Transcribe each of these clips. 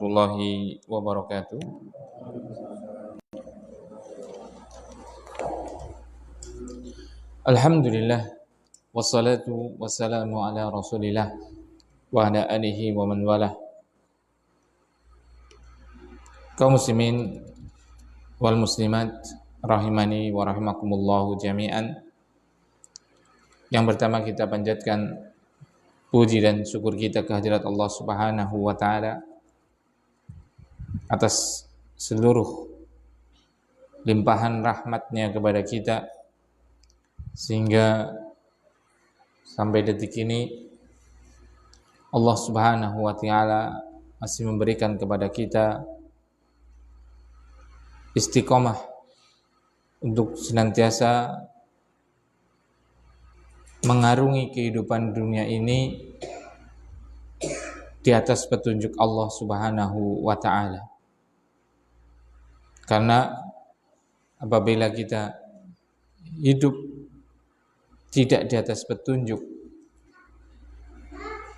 warahmatullahi wabarakatuh. Alhamdulillah, wassalatu wassalamu ala rasulillah wa ala alihi wa man walah. Kaum muslimin wal muslimat rahimani wa rahimakumullahu jami'an. Yang pertama kita panjatkan puji dan syukur kita kehadirat Allah Subhanahu wa taala atas seluruh limpahan rahmatnya kepada kita, sehingga sampai detik ini Allah Subhanahu wa taala masih memberikan kepada kita istiqomah untuk senantiasa mengarungi kehidupan dunia ini di atas petunjuk Allah Subhanahu wa taala. Karena apabila kita hidup tidak di atas petunjuk,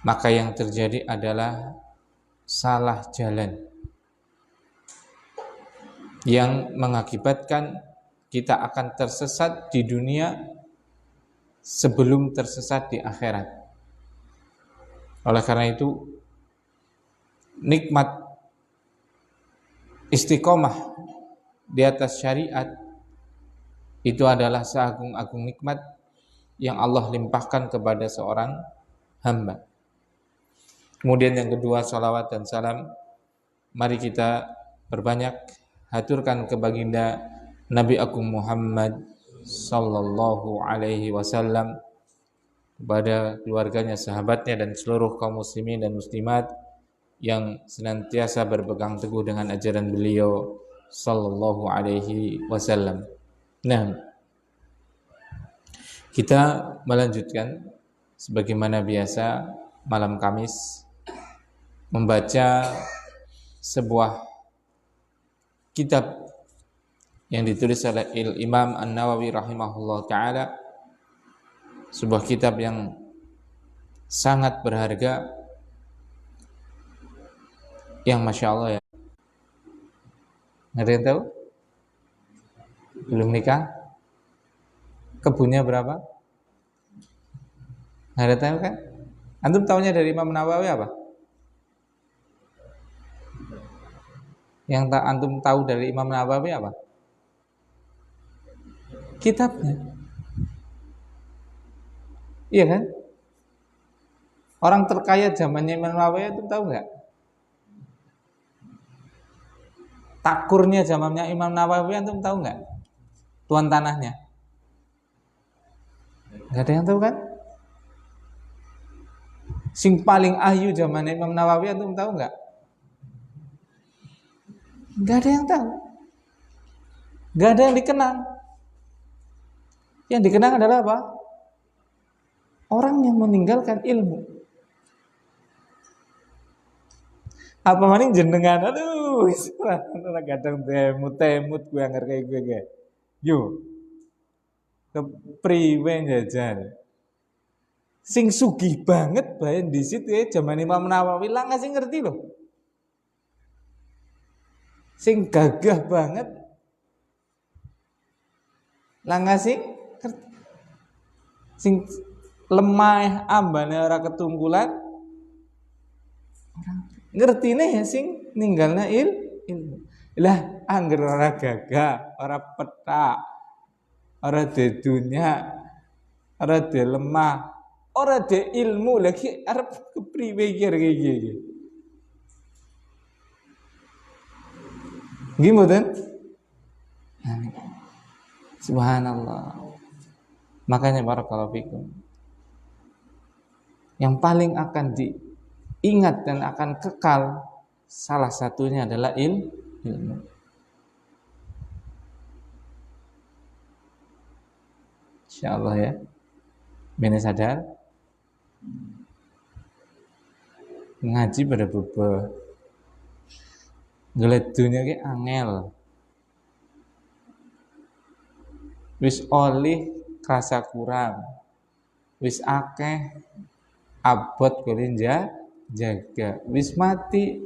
maka yang terjadi adalah salah jalan yang mengakibatkan kita akan tersesat di dunia sebelum tersesat di akhirat. Oleh karena itu, nikmat istiqomah di atas syariat itu adalah seagung-agung nikmat yang Allah limpahkan kepada seorang hamba. Kemudian yang kedua, salawat dan salam mari kita perbanyak haturkan ke baginda Nabi Agung Muhammad sallallahu alaihi wasallam, kepada keluarganya, sahabatnya, dan seluruh kaum muslimin dan muslimat yang senantiasa berpegang teguh dengan ajaran beliau sallallahu alaihi wasallam. Nah, kita melanjutkan sebagaimana biasa malam Kamis membaca sebuah kitab yang ditulis oleh Imam An-Nawawi rahimahullah ta'ala, sebuah kitab yang sangat berharga, yang Masya Allah ya. Ada yang tahu? Belum nikah? Kebunnya berapa? Nggak ada tahu kan? Antum tahunya dari Imam Nawawi apa? Yang antum tahu dari Imam Nawawi apa? Kitabnya. Iya kan? Orang terkaya zamannya Imam Nawawi itu tahu nggak? Takurnya zamannya Imam Nawawi itu tahu nggak? Tuan tanahnya. Nggak ada yang tahu kan? Sing paling ayu zamannya Imam Nawawi itu tahu nggak? Nggak ada yang tahu. Nggak ada yang dikenang. Yang dikenang adalah apa? Orang yang meninggalkan ilmu. Apa maning jenengan? Aduh, kadang temut gue ngerti gue. Yo, kepriwe jajan. Sing sugih banget bae di situ ya zaman Imam Nawawi lah nggak sih ngerti loh. Sing gagah banget lah nggak sih ngerti. Sing lemah ambane ora ketunggulan ngerti nih ya sing ninggalna ilmu. Lah angger ora gagah, ora peta, ora dedunya, ora de lemah, ora de ilmu lagi arep kepriwe iki. Gimana? Subhanallah. Makanya barakallahu fikum. Yang paling akan diingat dan akan kekal salah satunya adalah ilmu. Insyaallah ya. Bene sadar ngaji pada bebe geledunya ki angel. Wis olih krasa kurang. Wis akeh abot golin jaga, wis mati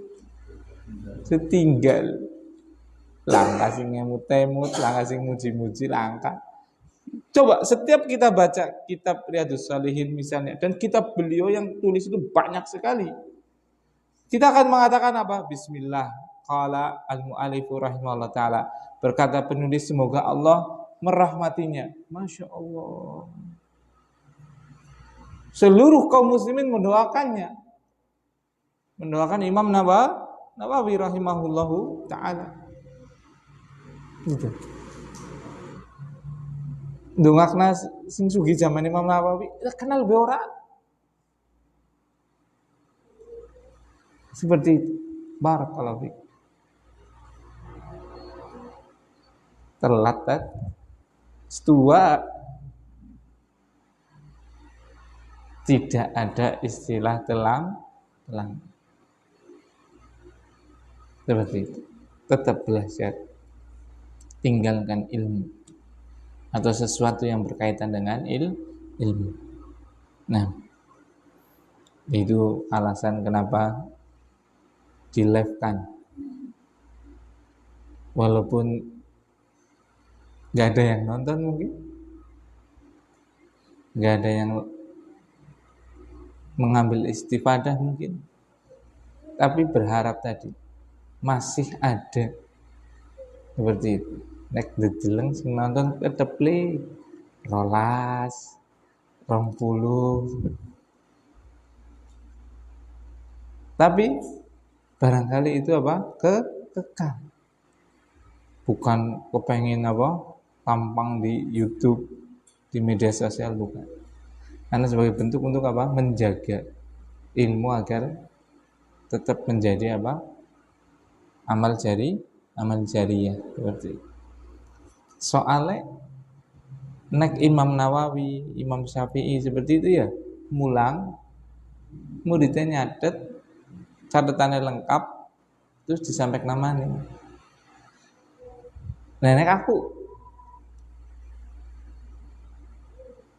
setinggal. Langkah sing ngemut-emut, langkah sing muji-muji, langkah. Coba setiap kita baca kitab Riyadhus Shalihin misalnya, dan kitab beliau yang tulis itu banyak sekali, kita akan mengatakan apa? Bismillah, qala al-mu'alifu rahimahullah ta'ala, berkata penulis semoga Allah merahmatinya. Masya Allah. Seluruh kaum muslimin mendoakannya, mendoakan Imam Nawawi rahimahullahu ta'ala. Gitu. Dongakna sing sugi zaman Imam Nawawi kenal be ora? Seperti itu. Barakallahu fiik. Telat tak? Setua. Tidak ada istilah telang. Seperti itu. Tetap belajar. Tinggalkan ilmu atau sesuatu yang berkaitan dengan ilmu. Nah, itu alasan kenapa di-live-kan. Walaupun gak ada yang nonton mungkin, gak ada yang mengambil istifadah mungkin, tapi berharap tadi masih ada seperti itu. Nek dedeleng sing nonton keteple 12, 20. Tapi barangkali itu apa? Kekal. Bukan kepengen apa? Tampang di YouTube, di media sosial, bukan. Karena sebagai bentuk untuk apa? Menjaga ilmu agar tetap menjadi apa? Amal jariyah seperti itu. Soalnya nek Imam Nawawi, Imam Syafi'i seperti itu ya, mulang, muridnya nyatet, catatannya lengkap, terus disampaikan namanya. Nenek aku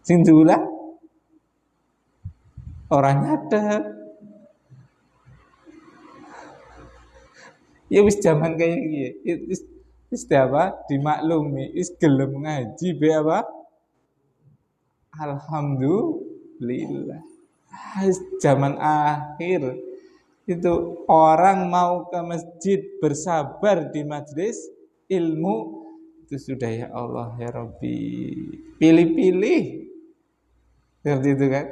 sing diulang orang nyatet. Ya wis zaman kayak gini. Is apa? Dimaklumi, is gelem ngaji be apa? Alhamdulillah. Zaman akhir itu orang mau ke masjid bersabar di majelis ilmu itu sudah ya Allah ya Rabbi. Pilih-pilih. Seperti itu kan?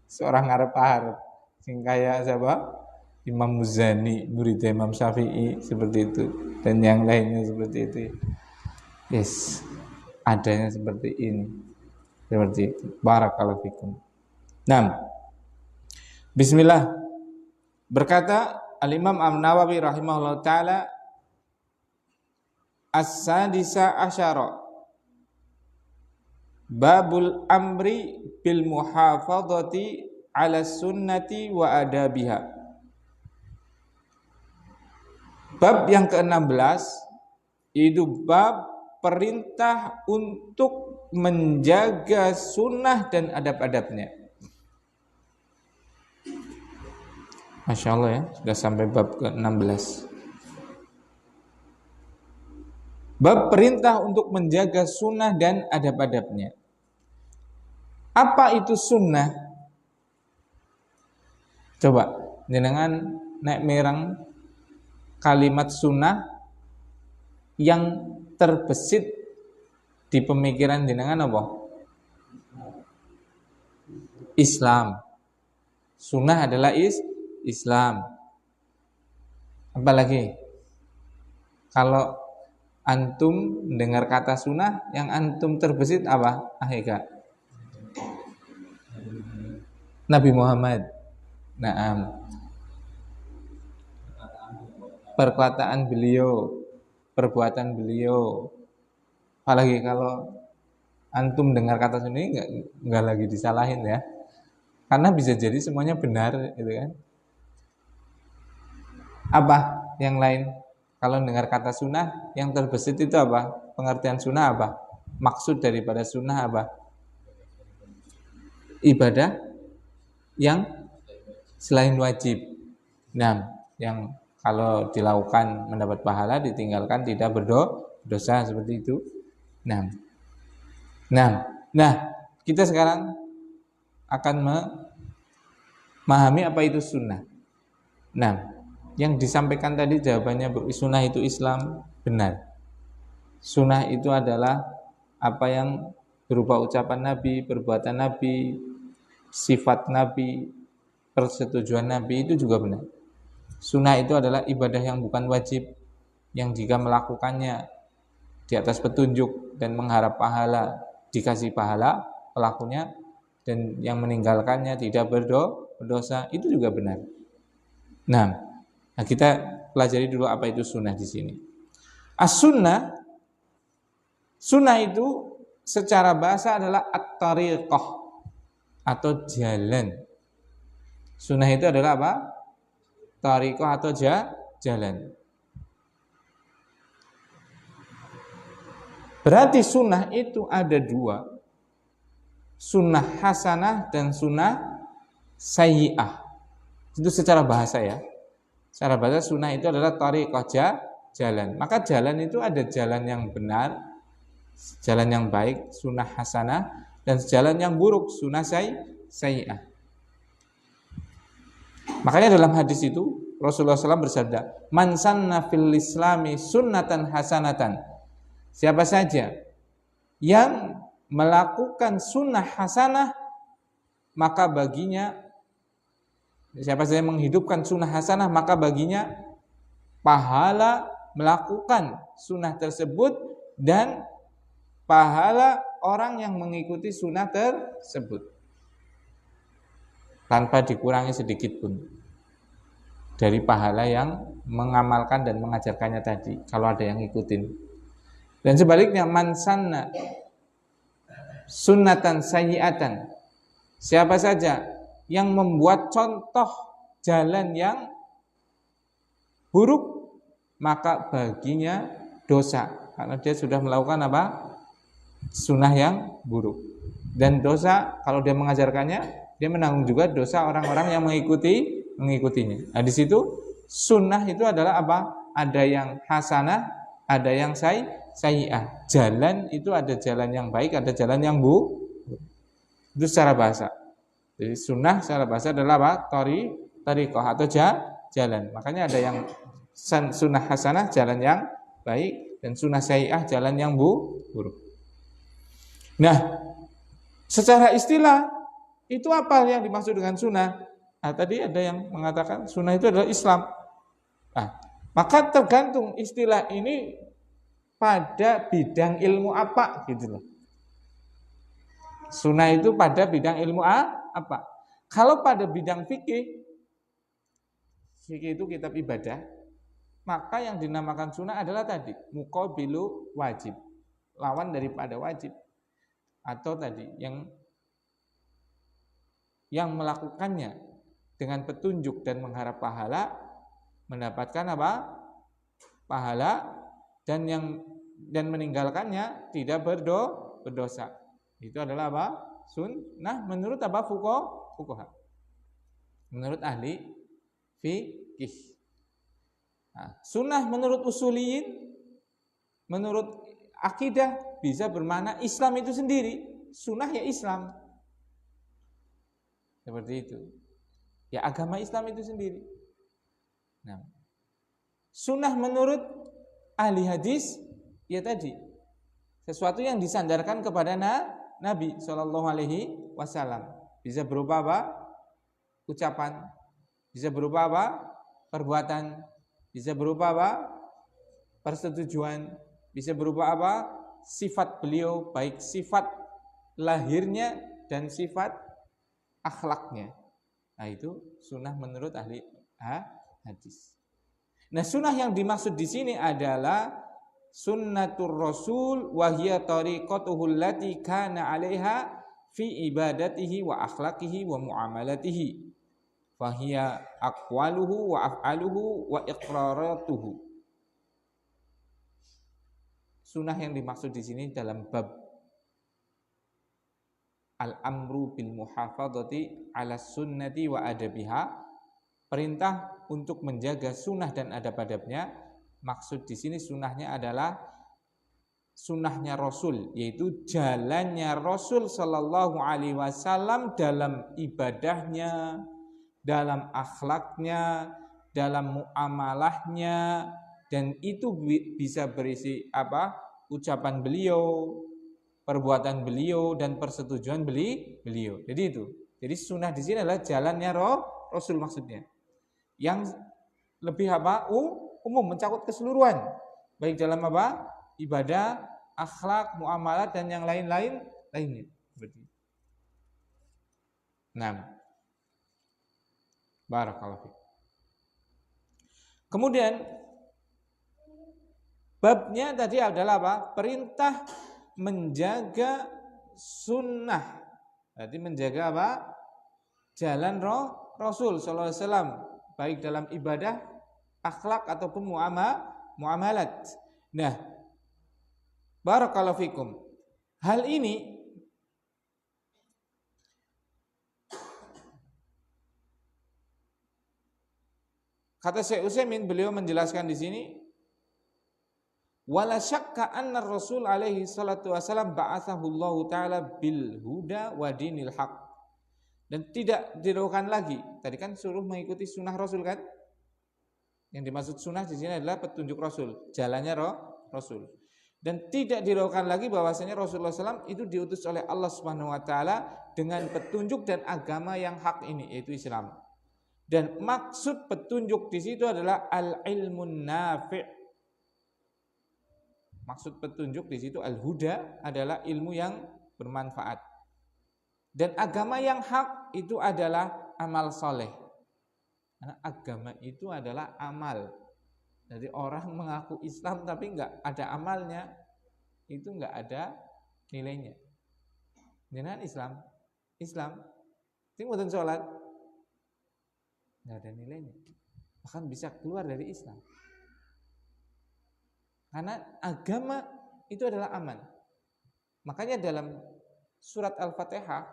Seorang ngarep-arep sing kaya siapa? Imam Muzani, murid Imam Syafi'i seperti itu, dan yang lainnya seperti itu. Yes, adanya seperti ini, seperti itu. Barakallahu fikum. Nah, Bismillah. Berkata Al-Imam An-Nawawi rahimahullah ta'ala, As-sadisa asyara, babul amri bil muhafadhati ala sunnati wa adabiha. Bab yang ke-16 itu bab perintah untuk menjaga sunnah dan adab-adabnya. Masya Allah ya, sudah sampai bab ke-16. Bab perintah untuk menjaga sunnah dan adab-adabnya. Apa itu sunnah? Coba jenengan naik merang kalimat sunnah yang terbesit di pemikiran jenengan apa? Islam. Sunnah adalah Islam. Apalagi kalau antum dengar kata sunnah, yang antum terbesit apa? Ahika Nabi Muhammad. Naam. Perkataan beliau, perbuatan beliau. Apalagi kalau antum dengar kata sunnah, enggak lagi disalahin ya. Karena bisa jadi semuanya benar, gitu kan. Apa yang lain? Kalau dengar kata sunnah, yang terbesit itu apa? Pengertian sunnah apa? Maksud daripada sunnah apa? Ibadah yang selain wajib. Nah, yang Kalau dilakukan mendapat pahala, ditinggalkan tidak berdosa, seperti itu. Nah, kita sekarang akan memahami apa itu sunnah. Nah, yang disampaikan tadi jawabannya sunnah itu Islam, benar. Sunnah itu adalah apa yang berupa ucapan Nabi, perbuatan Nabi, sifat Nabi, persetujuan Nabi, itu juga benar. Sunnah itu adalah ibadah yang bukan wajib, yang jika melakukannya di atas petunjuk dan mengharap pahala, dikasih pahala pelakunya, dan yang meninggalkannya tidak berdosa, itu juga benar. Nah, kita pelajari dulu apa itu sunnah di sini. As-sunnah, sunnah itu secara bahasa adalah at-tariqah atau jalan. Sunnah itu adalah apa? Tariqah atau jalan. Berarti sunnah itu ada dua, sunnah hasanah dan sunnah sayyi'ah. Itu secara bahasa ya. Secara bahasa sunnah itu adalah tariqah, jalan. Maka jalan itu ada jalan yang benar, jalan yang baik, sunnah hasanah, dan jalan yang buruk, sunnah sayyi'ah. Makanya dalam hadis itu Rasulullah SAW bersabda, "Man sanna fil islami sunnatan hasanatan." Siapa saja yang melakukan sunnah hasanah, maka baginya, siapa saja yang menghidupkan sunnah hasanah, maka baginya pahala melakukan sunnah tersebut dan pahala orang yang mengikuti sunnah tersebut, tanpa dikurangi sedikit pun dari pahala yang mengamalkan dan mengajarkannya tadi, kalau ada yang ngikutin. Dan sebaliknya, man sanna sunnatan sayyi'atan, siapa saja yang membuat contoh jalan yang buruk, maka baginya dosa, karena dia sudah melakukan apa? Sunnah yang buruk. Dan dosa, kalau dia mengajarkannya, dia menanggung juga dosa orang-orang yang mengikutinya. Nah, di situ sunnah itu adalah apa? Ada yang hasanah, ada yang sayyi'ah. Jalan itu ada jalan yang baik, ada jalan yang buruk. Itu secara bahasa. Jadi sunnah secara bahasa adalah apa? Tariqah atau jalan. Makanya ada yang sunnah hasanah, jalan yang baik, dan sunnah sayyi'ah, jalan yang buruk. Nah, secara istilah itu apa yang dimaksud dengan sunnah? Nah, tadi ada yang mengatakan sunnah itu adalah Islam. Nah, maka tergantung istilah ini pada bidang ilmu apa, gitu loh. Sunnah itu pada bidang ilmu apa? Kalau pada bidang fikih itu kitab ibadah, maka yang dinamakan sunnah adalah tadi muqabilu wajib, lawan daripada wajib, atau tadi yang melakukannya dengan petunjuk dan mengharap pahala, mendapatkan apa? Pahala, dan meninggalkannya tidak berdosa. Itu adalah apa? Sunnah menurut apa? Fuqaha. Menurut ahli fikih. Nah, sunnah menurut usuliyin, menurut akidah bisa bermakna Islam itu sendiri. Sunnah ya Islam. Seperti itu. Ya agama Islam itu sendiri. Nah, sunnah menurut ahli hadis, ya tadi sesuatu yang disandarkan kepada Nabi Shallallahu Alaihi Wasallam. Bisa berupa apa? Ucapan. Bisa berupa apa? Perbuatan. Bisa berupa apa? Persetujuan. Bisa berupa apa? Sifat beliau, baik sifat lahirnya dan sifat akhlaknya. Nah, itu sunnah menurut ahli hadis. Nah, sunnah yang dimaksud di sini adalah sunnatur rasul wa hiya tariqatuhu allati kana 'alaiha fi ibadatihi wa akhlaqihi wa muamalatihi. Fa hiya aqwaluhu wa af'aluhu wa iqraratuhu. Sunnah yang dimaksud di sini dalam bab al-amru bil muhafadzati 'ala sunnati wa adabiha, perintah untuk menjaga sunnah dan adab-adabnya. Maksud di sini sunnahnya adalah sunnahnya Rasul, yaitu jalannya Rasul Shallallahu Alaihi Wasallam dalam ibadahnya, dalam akhlaknya, dalam muamalahnya, dan itu bisa berisi apa? Ucapan beliau, perbuatan beliau, dan persetujuan beliau. Jadi itu. Jadi sunnah di sini adalah jalannya Rasul maksudnya. Yang lebih apa? Umum, mencakup keseluruhan. Baik dalam apa? Ibadah, akhlak, muamalah, dan yang lainnya. Seperti itu. Nah, barakallahu fiik. Kemudian babnya tadi adalah apa? Perintah menjaga sunnah. Berarti menjaga apa? Jalan Rasul sallallahu alaihi wasallam, baik dalam ibadah, akhlak ataupun muamalat. Nah, barakallahu fikum. Hal ini kata Syekh Utsaimin, beliau menjelaskan di sini, wala syakka anna Rasul alaihi salatu wasallam ba'athahu Allah taala bil huda wa dinil haq. Dan tidak diragukan lagi. Tadi kan suruh mengikuti sunnah Rasul kan? Yang dimaksud sunnah di sini adalah petunjuk Rasul, jalannya Rasul. Dan tidak diragukan lagi bahwasanya Rasulullah SAW itu diutus oleh Allah Subhanahu wa taala dengan petunjuk dan agama yang hak ini, yaitu Islam. Dan maksud petunjuk di situ adalah al-ilmun nafi'. Maksud petunjuk di situ al-huda adalah ilmu yang bermanfaat. Dan agama yang hak itu adalah amal soleh. Karena agama itu adalah amal. Jadi orang mengaku Islam tapi enggak ada amalnya, itu enggak ada nilainya. Dengan Islam, sing mboten salat enggak ada nilainya. Bahkan bisa keluar dari Islam. Karena agama itu adalah aman. Makanya dalam surat Al-Fatihah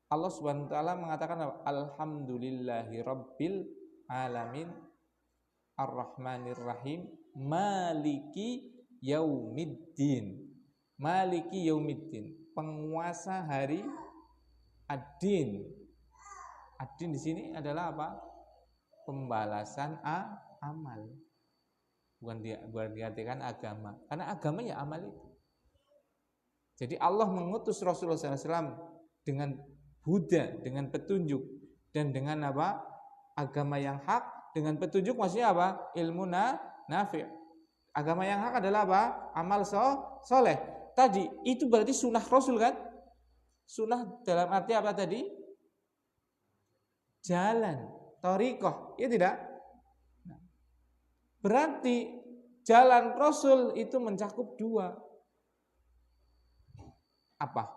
Allah Subhanahu wa taala mengatakan alhamdulillahi rabbil alamin arrahmanir rahim maliki yaumiddin. Maliki yaumiddin, penguasa hari ad-din. Ad-din di sini adalah apa? Pembalasan amal. Bukan diartikan agama. Karena agama ya amal itu. Jadi Allah mengutus Rasulullah SAW dengan huda, dengan petunjuk, dan dengan apa? Agama yang hak. Dengan petunjuk maksudnya apa? Ilmu nafi'. Agama yang hak adalah apa? Amal soleh. Tadi itu berarti sunnah Rasul kan? Sunnah dalam arti apa tadi? Jalan, thariqah, ya tidak? Berarti jalan Rasul itu mencakup dua. Apa?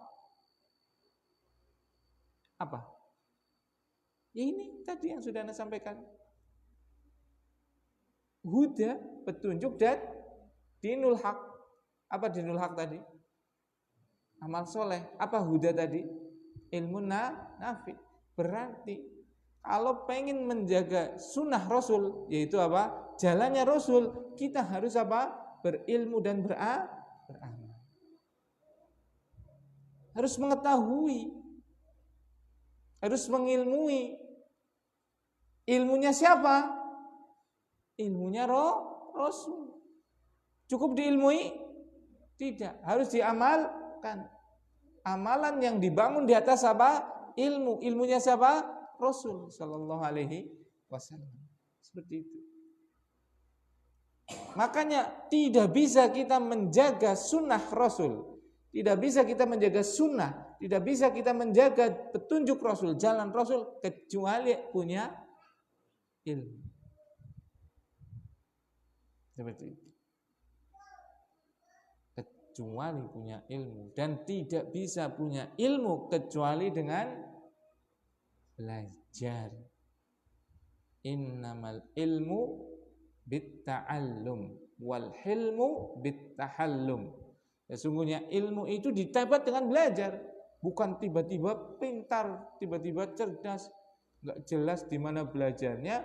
Ya ini tadi yang sudah Anda sampaikan. Huda, petunjuk, dan dinul haq. Apa dinul haq tadi? Amal soleh. Apa huda tadi? Ilmu nafi. Berarti kalau pengen menjaga sunnah Rasul, yaitu apa? Jalannya Rasul, kita harus apa? Berilmu dan beramal. Harus mengetahui, harus mengilmui. Ilmunya siapa? Ilmunya Rasul. Cukup diilmui? Tidak, harus diamalkan. Amalan yang dibangun di atas apa? Ilmu. Ilmunya siapa? Rasul sallallahu alaihi wasallam. Seperti itu. Makanya tidak bisa kita menjaga sunnah Rasul, tidak bisa kita menjaga sunnah, tidak bisa kita menjaga petunjuk Rasul, jalan Rasul, kecuali punya ilmu. Seperti itu. Kecuali punya ilmu. Dan tidak bisa punya ilmu kecuali dengan belajar. Innamal ilmu bitta'allum wal hilmu bittahallum. Sesungguhnya ilmu itu didapat dengan belajar, bukan tiba-tiba pintar, tiba-tiba cerdas, nggak jelas di mana belajarnya,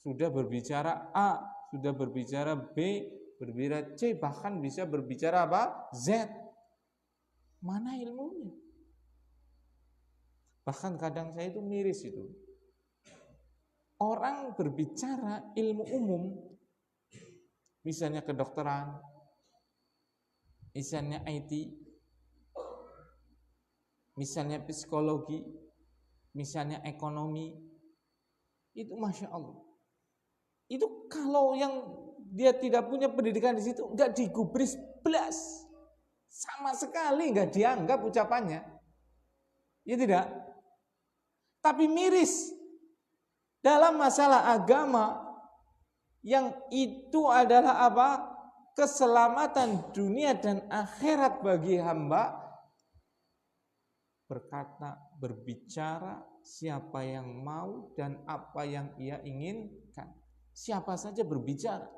sudah berbicara A, sudah berbicara B, berbicara C, bahkan bisa berbicara apa? Z. Mana ilmunya? Bahkan kadang saya itu miris itu. Orang berbicara ilmu umum, misalnya kedokteran, misalnya IT, misalnya psikologi, misalnya ekonomi, itu Masya Allah. Itu kalau yang dia tidak punya pendidikan di situ, nggak digubris belas, sama sekali nggak dianggap ucapannya, ya tidak. Tapi miris dalam masalah agama yang itu adalah apa? Keselamatan dunia dan akhirat bagi hamba, berkata, berbicara siapa yang mau dan apa yang ia inginkan. Siapa saja berbicara.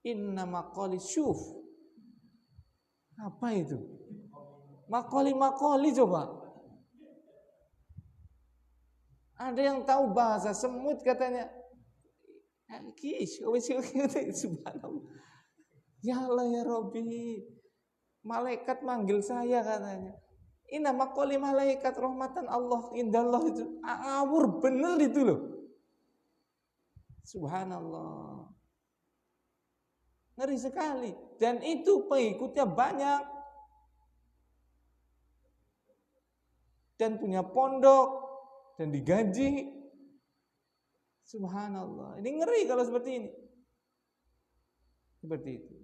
Inna maqali syuf. Apa itu? Makoli coba. Ada yang tahu bahasa semut katanya. Subhanallah. Ya Allah ya Rabbi. Malaikat manggil saya katanya. Inna maqali malaikat rahmatan Allah indallah itu. Ngawur bener itu loh. Subhanallah. Ngeri sekali. Dan itu pengikutnya banyak. Dan punya pondok. Dan digaji. Subhanallah. Ini ngeri kalau seperti ini. Seperti itu.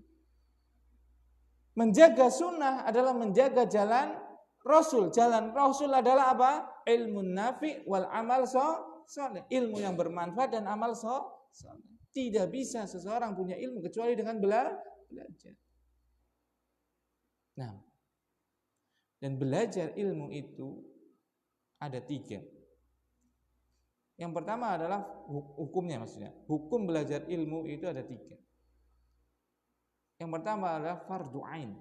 Menjaga sunnah adalah menjaga jalan Rasul. Jalan Rasul adalah apa? Ilmu nafi wal amal soleh. Ilmu yang bermanfaat dan amal soleh. Tidak bisa seseorang punya ilmu kecuali dengan belajar. Nah, dan belajar ilmu itu ada 3. Yang pertama adalah hukumnya maksudnya. Hukum belajar ilmu itu ada 3. Yang pertama adalah fardu ain.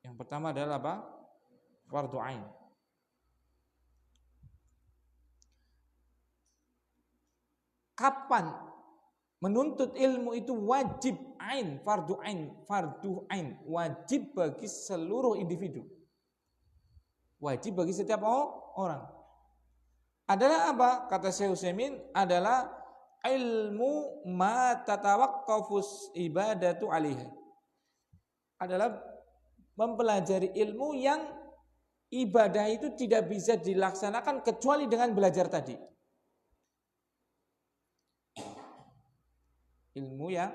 Yang pertama adalah apa? Fardu ain. Kapan menuntut ilmu itu wajib ain, fardu ain, wajib bagi seluruh individu. Wajib bagi setiap orang. Adalah apa? Kata Syekh Utsaimin adalah ilmu ma tatawaqqafus ibadatu alaihi. Adalah mempelajari ilmu yang ibadah itu tidak bisa dilaksanakan kecuali dengan belajar tadi. Ilmu yang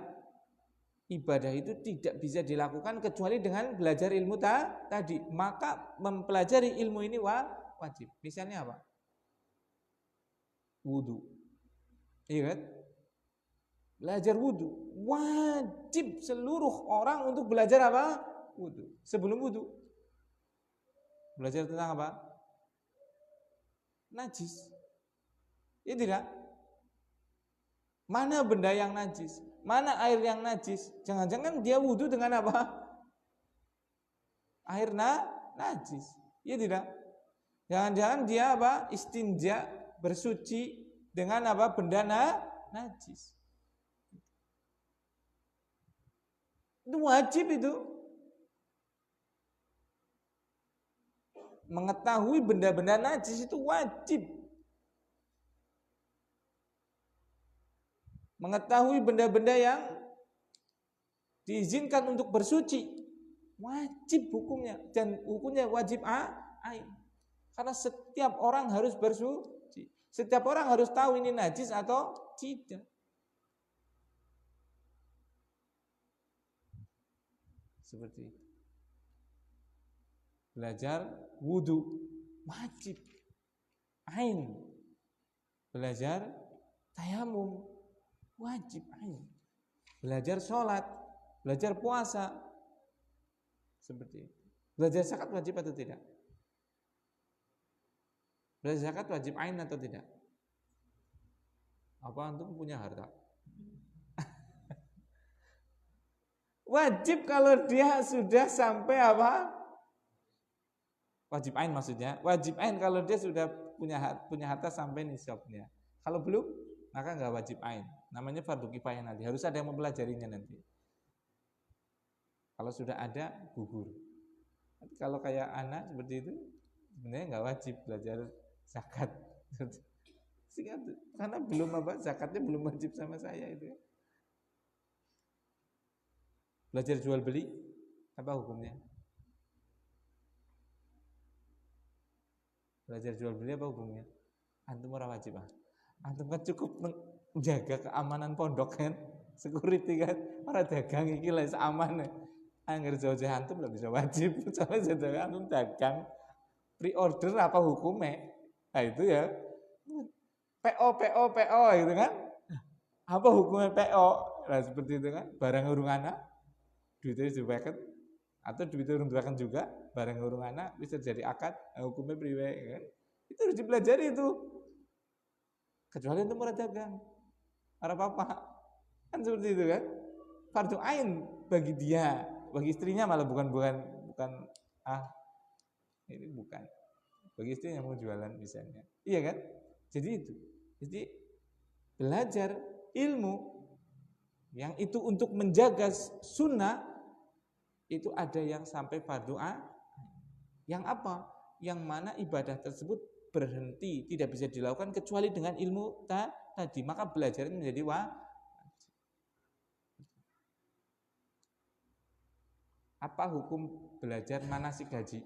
ibadah itu tidak bisa dilakukan kecuali dengan belajar ilmu tadi. Maka mempelajari ilmu ini wajib. Misalnya apa? Wudu. Iya kan? Belajar wudu. Wajib seluruh orang untuk belajar apa? Wudu. Sebelum wudu. Belajar tentang apa? Najis. Ya tidak? Mana benda yang najis? Mana air yang najis? Jangan-jangan dia wudu dengan apa? Air najis. Ya tidak? Jangan-jangan dia apa? Istinja, bersuci dengan apa? Benda najis. Itu wajib itu. Mengetahui benda-benda najis itu wajib. Mengetahui benda-benda yang diizinkan untuk bersuci wajib hukumnya, dan hukumnya wajib ain. Karena setiap orang harus bersuci. Setiap orang harus tahu ini najis atau tidak. Seperti itu. Belajar wudu wajib ain. Belajar tayamum wajib ain. Belajar sholat, belajar puasa, seperti itu. Belajar zakat wajib atau tidak? Belajar zakat wajib ain atau tidak? Apa antum punya harta? Wajib kalau dia sudah sampai apa? Wajib ain maksudnya. Wajib ain kalau dia sudah punya harta sampai nisabnya. Kalau belum, maka nggak wajib ain. Namanya fardu kifayah nanti. Harus ada yang mempelajarinya nanti. Kalau sudah ada, gugur. Tapi kalau kayak anak seperti itu, sebenarnya nggak wajib belajar zakat. Karena belum zakatnya belum wajib sama saya itu. Belajar jual beli, apa hukumnya? Belajar jual beli apa hukumnya? Antum ora wajib Antum kan cukup menjaga keamanan pondok kan, security kan, orang dagang iki lah aman. Angger jauh-jauh antum lah bisa wajib, soalnya jauh antum dagang pre-order apa hukumnya? Nah itu ya PO gitu kan? Apa hukumnya PO? Nah seperti itu kan, barang urung anak, duitnya dibayarkan atau duitnya urung dibayarkan juga, barang urung anak bisa jadi akad, hukumnya priwe kan? Itu harus dipelajari itu. Kecuali itu murah dagang, orang apa kan seperti itu kan? Fardu ain bagi dia, bagi istrinya malah bukan ini bukan. Bagi istrinya mau jualan misalnya, iya kan? Jadi itu. Jadi belajar ilmu yang itu untuk menjaga sunnah itu ada yang sampai fardu ain. Yang apa? Yang mana ibadah tersebut berhenti, tidak bisa dilakukan kecuali dengan ilmu tadi. Maka belajarnya menjadi wajib. Apa hukum belajar manasik haji?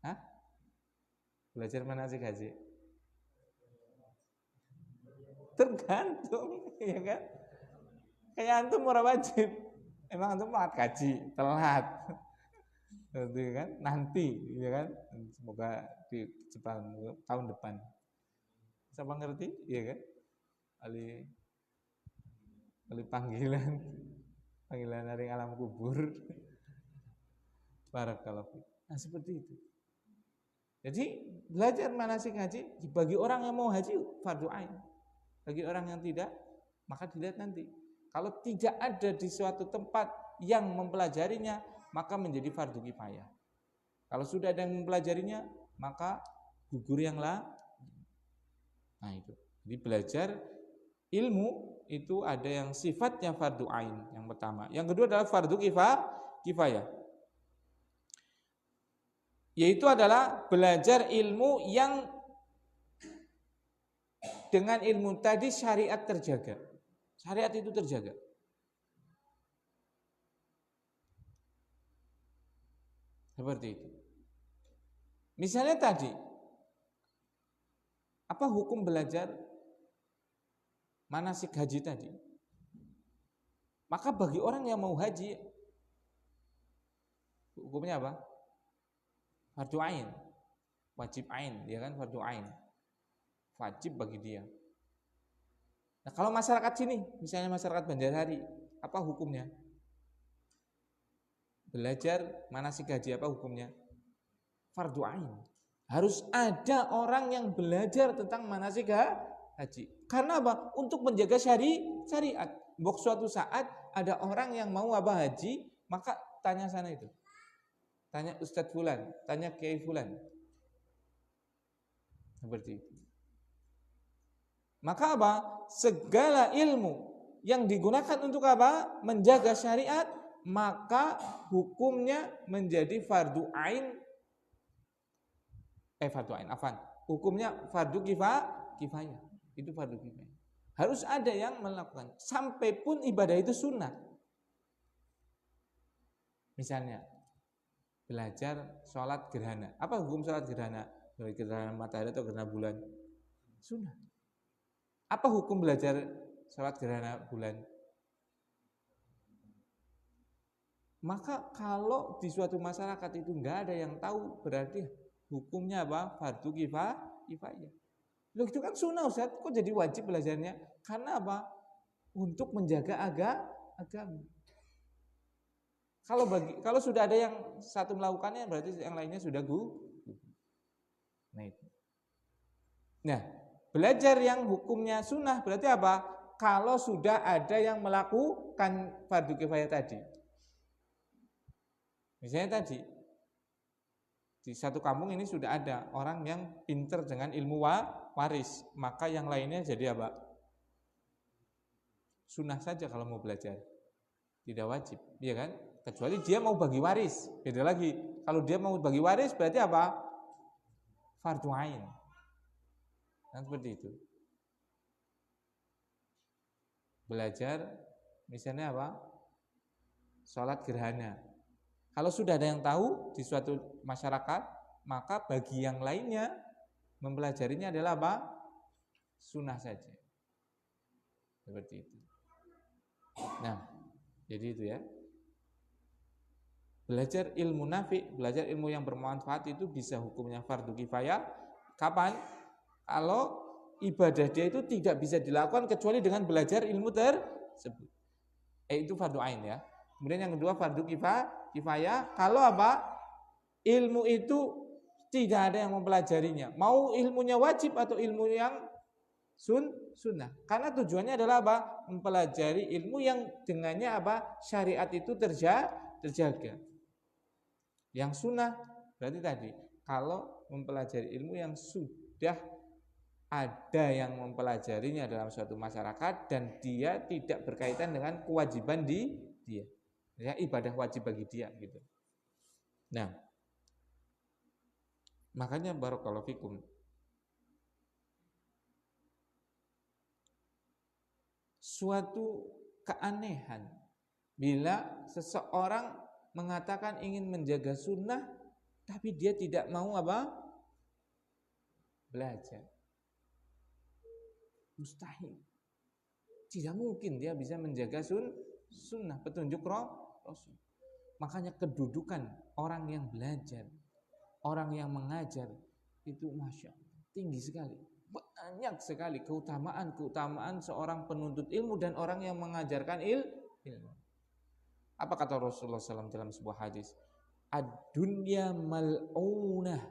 Hah? Belajar manasik haji? Tergantung, ya kan? Kayak antum ora wajib. Emang antum mau kaji, telat. Nanti kan? Nanti, ya kan? Semoga di Jepang tahun depan. Siapa ngerti? Iya kan? Kali panggilan dari alam kubur. Barakallahu. Nah, seperti itu. Jadi, belajar manasik haji bagi orang yang mau haji fardu ain. Bagi orang yang tidak, maka dilihat nanti. Kalau tidak ada di suatu tempat yang mempelajarinya, maka menjadi fardu kifayah. Kalau sudah ada yang mempelajarinya, maka gugur yang lain. Nah itu. Jadi belajar ilmu itu ada yang sifatnya fardu ain yang pertama. Yang kedua adalah fardu kifayah. Yaitu adalah belajar ilmu yang dengan ilmu tadi syariat terjaga. Syariat itu terjaga. Seperti itu. Misalnya tadi, apa hukum belajar manasik haji tadi? Maka bagi orang yang mau haji, hukumnya apa? Fardu ain, wajib ain, dia kan fardu ain, wajib bagi dia. Nah kalau masyarakat sini, misalnya masyarakat Banjarhari, apa hukumnya? Belajar manasik haji apa hukumnya? Fardu ain. Harus ada orang yang belajar tentang manasik haji. Karena apa? Untuk menjaga syariat. Bok suatu saat ada orang yang mau haji, maka tanya sana itu. Tanya Ustadz Fulan, tanya Kiai Fulan. Seperti itu. Maka apa? Segala ilmu yang digunakan untuk apa? Menjaga syariat, maka hukumnya menjadi fardu ain. Hukumnya fardu kifayah. Itu fardu kifayah. Harus ada yang melakukan. Sampai pun ibadah itu sunnah. Misalnya belajar sholat gerhana. Apa hukum sholat gerhana? Gerhana matahari atau gerhana bulan? Sunnah. Apa hukum belajar sholat gerhana bulan? Maka kalau di suatu masyarakat itu enggak ada yang tahu, berarti hukumnya apa? Fardu kifayah. Loh itu kan sunnah Ustaz, kok jadi wajib belajarnya? Karena apa? Untuk menjaga agama. Kalau sudah ada yang satu melakukannya, berarti yang lainnya sudah Nah itu. Nah, belajar yang hukumnya sunnah berarti apa? Kalau sudah ada yang melakukan fardu kifayah tadi. Misalnya tadi, Di satu kampung ini sudah ada orang yang pinter dengan ilmu waris, maka yang lainnya jadi apa? Sunnah saja kalau mau belajar, tidak wajib, iya kan? Kecuali dia mau bagi waris, beda lagi. Kalau dia mau bagi waris berarti apa? Fardhu ain. Nah, seperti itu. Belajar misalnya apa? Sholat gerhana. Kalau sudah ada yang tahu di suatu masyarakat, maka bagi yang lainnya mempelajarinya adalah apa? Sunnah saja. Seperti itu. Nah, jadi itu ya. Belajar ilmu nafi, belajar ilmu yang bermanfaat itu bisa hukumnya fardu kifayah. Kapan? Kalau ibadah dia itu tidak bisa dilakukan kecuali dengan belajar ilmu tersebut. Itu fardu ain ya. Kemudian yang kedua fardu kifayah. Kalau apa? Ilmu itu tidak ada yang mempelajarinya. Mau ilmunya wajib atau ilmu yang sunnah. Karena tujuannya adalah apa? Mempelajari ilmu yang dengannya apa? Syariat itu terjaga. Yang sunnah berarti tadi kalau mempelajari ilmu yang sudah ada yang mempelajarinya dalam suatu masyarakat dan dia tidak berkaitan dengan kewajiban di dia. Ya, ibadah wajib bagi dia gitu. Nah, makanya barakallahu fikum. Suatu keanehan bila seseorang mengatakan ingin menjaga sunnah tapi dia tidak mau apa? Belajar. Mustahil. Tidak mungkin dia bisa menjaga sunnah, petunjuk Rasul. Makanya kedudukan orang yang belajar, orang yang mengajar itu masya Allah, tinggi sekali. Banyak sekali keutamaan seorang penuntut ilmu dan orang yang mengajarkan ilmu. Apa kata Rasulullah SAW dalam sebuah hadis? Ad-dunya mal'unah.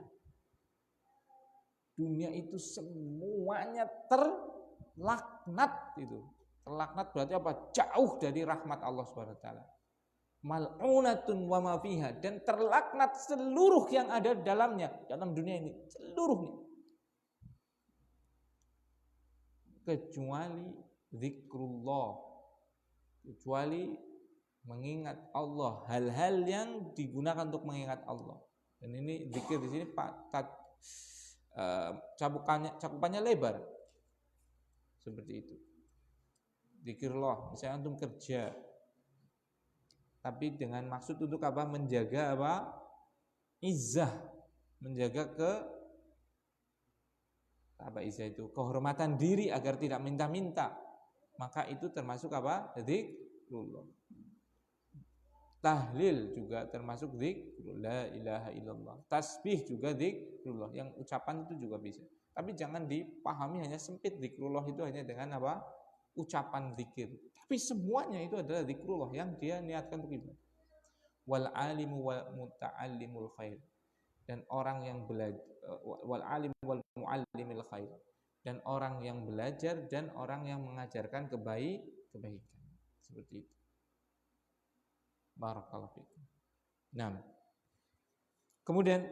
Dunia itu semuanya terlaknat itu. Terlaknat berarti apa? Jauh dari rahmat Allah Subhanahu wa taala. Mal'unatun wa ma fiha, dan terlaknat seluruh yang ada dalamnya, dalam dunia ini, seluruhnya. Kecuali zikrullah, kecuali mengingat Allah, hal-hal yang digunakan untuk mengingat Allah. Dan ini zikir di sini cakupannya lebar. Seperti itu. Zikirullah, misalnya antum kerja, tapi dengan maksud untuk apa? Menjaga apa? Izzah, menjaga izzah itu? Kehormatan diri agar tidak minta-minta. Maka itu termasuk apa? Zikrullah. Tahlil juga termasuk zikrullah, la ilaha illallah. Tasbih juga zikrullah, yang ucapan itu juga bisa. Tapi jangan dipahami hanya sempit zikrullah itu hanya dengan apa? Ucapan zikir. Tapi semuanya itu adalah zikrullah yang dia niatkan untuk ibadah. Wal alimu wal muta'allimul khair. Dan orang yang belajar, wal alim wal muallimil khair. Dan orang yang belajar dan orang yang mengajarkan kebaikan. Seperti itu. Barakallahu fikum. Nah, kemudian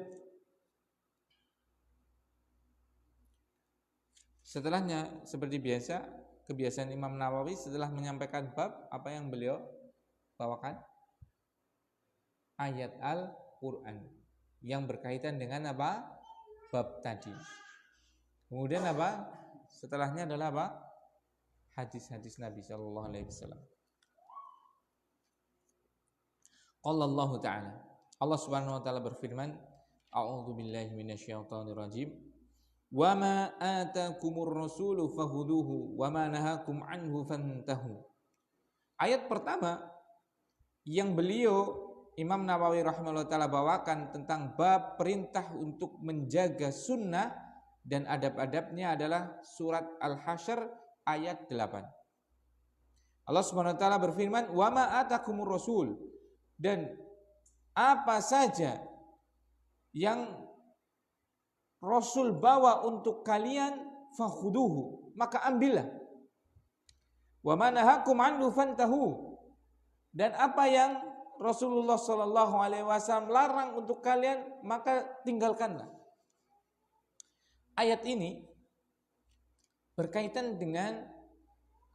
setelahnya seperti biasa, kebiasaan Imam Nawawi setelah menyampaikan bab, apa yang beliau bawakan? Ayat Al-Quran yang berkaitan dengan apa? Bab tadi. Kemudian apa? Setelahnya adalah apa? Hadis-hadis Nabi sallallahu alaihi wasallam. Qala Allah Ta'ala, Allah Subhanahu wa taala berfirman, A'udzu billahi minasyaitonir rajim. Wa ma atakumur rasulu fahuduhu wa ma nahakum anhu fantahu. Ayat pertama yang beliau Imam Nawawi rahimahullah taala bawakan tentang bab perintah untuk menjaga sunnah dan adab-adabnya adalah surat Al-Hasyr ayat 8. Allah Subhanahu wa taala berfirman, "Wa ma atakumur rasul." Dan apa saja yang Rasul bawa untuk kalian, fakhuduhu, maka ambillah. Wa ma nahakum anhu fantahu. Dan apa yang Rasulullah Shallallahu Alaihi Wasallam larang untuk kalian, maka tinggalkanlah. Ayat ini berkaitan dengan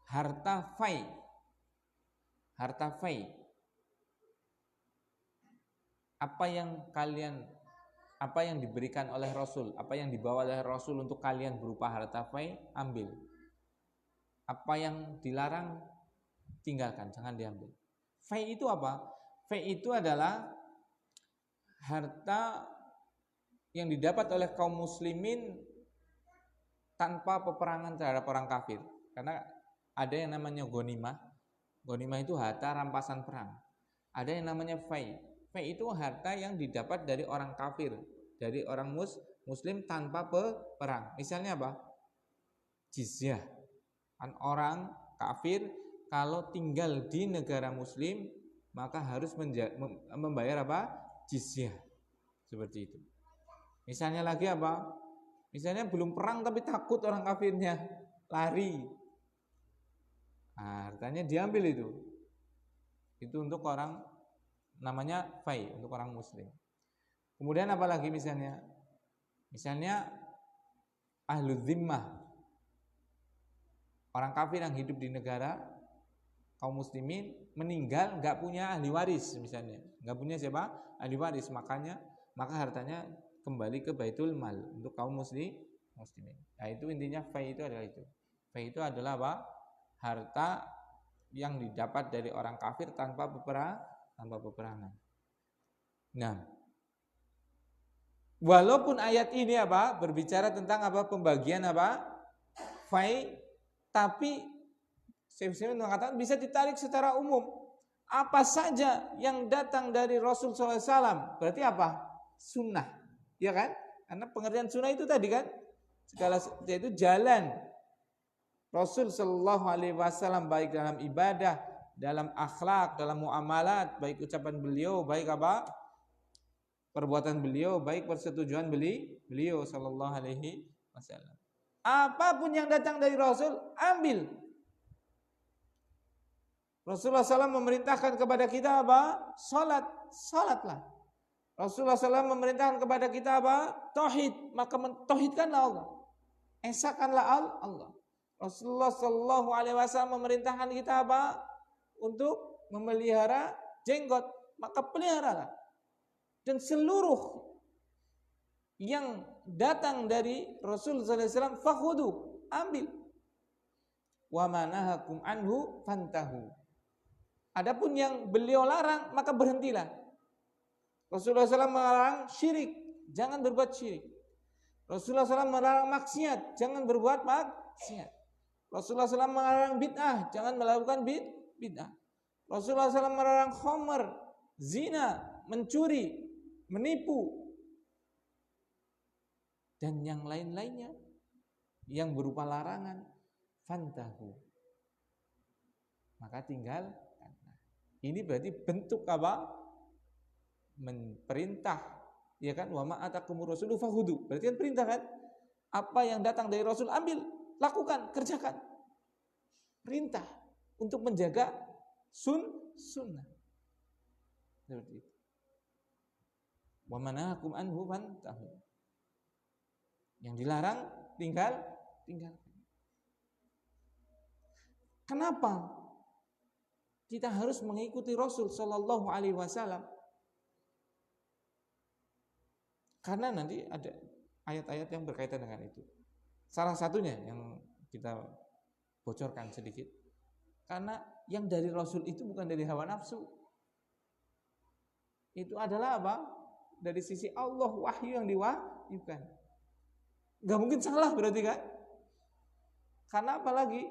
harta fai. Harta fai. Apa yang diberikan oleh Rasul, apa yang dibawa oleh Rasul untuk kalian berupa harta fai, ambil. Apa yang dilarang, tinggalkan, jangan diambil. Fai itu apa? Fai itu adalah harta yang didapat oleh kaum muslimin tanpa peperangan terhadap orang kafir. Karena ada yang namanya ghanimah. Ghanimah itu harta rampasan perang. Ada yang namanya fai. Fai itu harta yang didapat dari orang kafir, dari orang muslim tanpa perang. Misalnya apa? Jizyah. Kan orang kafir kalau tinggal di negara muslim maka harus membayar apa? Jizyah. Seperti itu. Misalnya lagi apa? Misalnya belum perang tapi takut orang kafirnya, lari. Nah, hartanya diambil itu. Itu untuk orang, namanya fai, untuk orang muslim. Kemudian apa lagi misalnya? Misalnya ahlu zimmah, orang kafir yang hidup di negara kaum muslimin, meninggal nggak punya ahli waris misalnya, nggak punya siapa? Ahli waris, maka hartanya kembali ke baitul mal untuk kaum muslimin. Nah, itu intinya fai itu adalah itu. Fai itu adalah apa? Harta yang didapat dari orang kafir tanpa peperangan. Nah, walaupun ayat ini apa? Berbicara tentang apa? Pembagian apa? Fai, tapi saya mengatakan bisa ditarik secara umum. Apa saja yang datang dari Rasul SAW, berarti apa? Sunnah, ya kan? Karena pengertian sunnah itu tadi kan, segala yaitu jalan Rasul Shallallahu Alaihi Wasallam, baik dalam ibadah, dalam akhlak, dalam muamalat, baik ucapan beliau, baik apa? Perbuatan beliau, baik persetujuan beliau Shallallahu Alaihi Wasallam. Apapun yang datang dari Rasul, ambil. Rasulullah SAW memerintahkan kepada kita apa? Salatlah. Rasulullah SAW memerintahkan kepada kita apa? Tauhid, maka mentauhidkanlah Allah. Esakanlah Allah. Rasulullah Shallallahu Alaihi Wasallam memerintahkan kita apa? Untuk memelihara jenggot, maka peliharalah. Dan seluruh yang datang dari Rasul Sallallahu Alaihi Wasallam fakhudu, ambil. Wa manahakum anhu fantahu. Adapun yang beliau larang, maka berhentilah. Rasulullah SAW melarang syirik, jangan berbuat syirik. Rasulullah SAW melarang maksiat, jangan berbuat maksiat. Rasulullah SAW melarang bid'ah, jangan melakukan bid'ah. Rasulullah SAW melarang khamr, zina, mencuri, menipu, dan yang lain-lainnya yang berupa larangan, fantahu, maka tinggal. Ini berarti bentuk apa? Perintah, ya kan? Wa ma atakumur rasulu fahudu. Berarti kan perintah kan? Apa yang datang dari Rasul ambil, lakukan, kerjakan. Perintah untuk menjaga sunnah. Seperti itu. Wa manahakum anhu fantahu. Yang dilarang tinggal. Kenapa kita harus mengikuti Rasul Shallallahu Alaihi Wasallam? Karena nanti ada ayat-ayat yang berkaitan dengan itu. Salah satunya yang kita bocorkan sedikit. Karena yang dari Rasul itu bukan dari hawa nafsu. Itu adalah apa? Dari sisi Allah, wahyu yang diwahyukan. Gak mungkin salah berarti kan? Karena apalagi?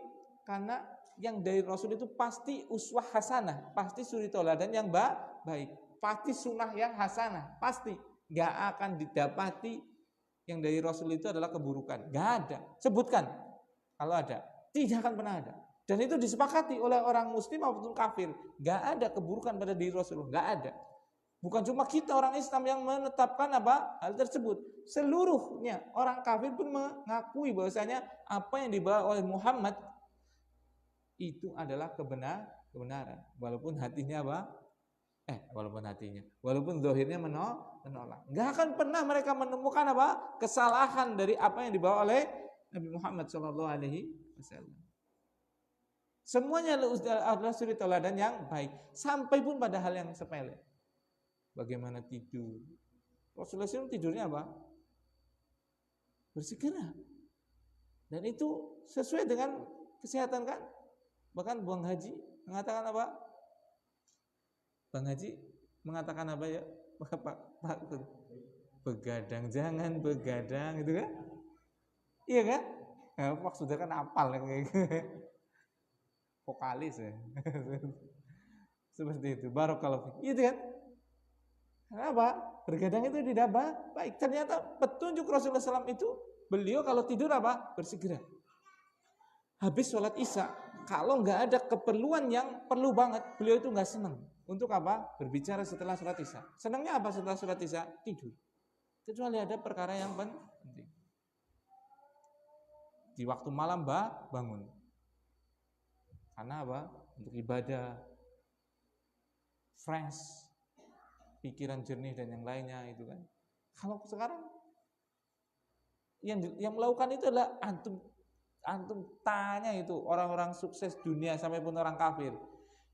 Karena yang dari Rasul itu pasti uswah hasanah, pasti suri toladan yang baik, pasti sunnah yang hasanah, pasti. Gak akan didapati yang dari Rasul itu adalah keburukan. Gak ada. Sebutkan kalau ada. Tidak akan pernah ada. Dan itu disepakati oleh orang muslim maupun kafir. Gak ada keburukan pada diri Rasulullah. Gak ada. Bukan cuma kita orang Islam yang menetapkan apa hal tersebut. Seluruhnya orang kafir pun mengakui bahwasanya apa yang dibawa oleh Muhammad itu adalah kebenaran. Walaupun hatinya apa? Walaupun hatinya, walaupun zahirnya menolak. Nggak akan pernah mereka menemukan apa? Kesalahan dari apa yang dibawa oleh Nabi Muhammad SAW. Semuanya adalah suri teladan yang baik, sampai pun pada hal yang sepele. Bagaimana tidur? Rasulullah SAW tidurnya apa? Bersegera. Dan itu sesuai dengan kesehatan kan? Bahkan Bang Haji mengatakan apa? Bang Haji mengatakan apa ya? Pak, begadang, jangan begadang, gitu kan? Iya kan? Pak sudah kan apal kayak gitu. Vokalis ya. Seperti itu. Barakallahu fiik. Itu kan? Kenapa? Bergadang itu tidak baik. Ternyata petunjuk Rasulullah SAW itu beliau kalau tidur apa? Bersegera. Habis sholat isya, kalau nggak ada keperluan yang perlu banget, beliau itu nggak senang. Untuk apa? Berbicara setelah sholat isya. Senangnya apa setelah sholat isya? Tidur. Kecuali ada perkara yang penting. Di waktu malam bangun. Karena apa? Untuk ibadah, fresh, pikiran jernih dan yang lainnya itu kan. Kalau sekarang yang melakukan itu adalah antum tanya itu orang-orang sukses dunia sampai pun orang kafir.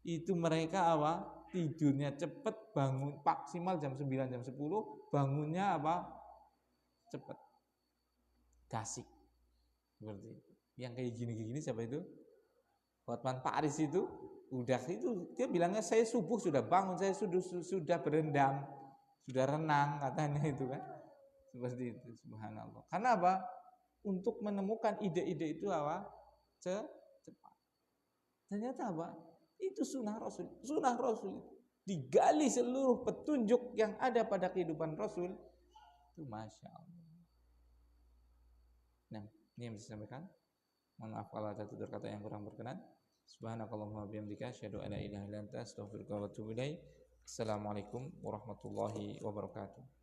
Itu mereka apa? Tidurnya cepet, bangun maksimal jam 9 jam 10, bangunnya apa? Cepet. Gasik. Seperti itu. Yang kayak gini-gini siapa itu? Hotman Paris itu udah itu dia bilangnya saya subuh sudah bangun, saya sudah berendam, sudah renang katanya itu kan. Seperti itu, subhanallah. Karena apa? Untuk menemukan ide-ide itu apa? Cepat. Ternyata apa? Itu sunnah Rasul. Sunnah Rasul digali seluruh petunjuk yang ada pada kehidupan Rasul. Itu masya Allah. Nah, ini yang bisa disampaikan. Mohon maaf kalau ada tutur kata yang kurang berkenan. Subhanakallahumma bihamdika asyhadu an la ilaha illa anta astaghfiruka wa atubu ilaik. Assalamualaikum warahmatullahi wabarakatuh.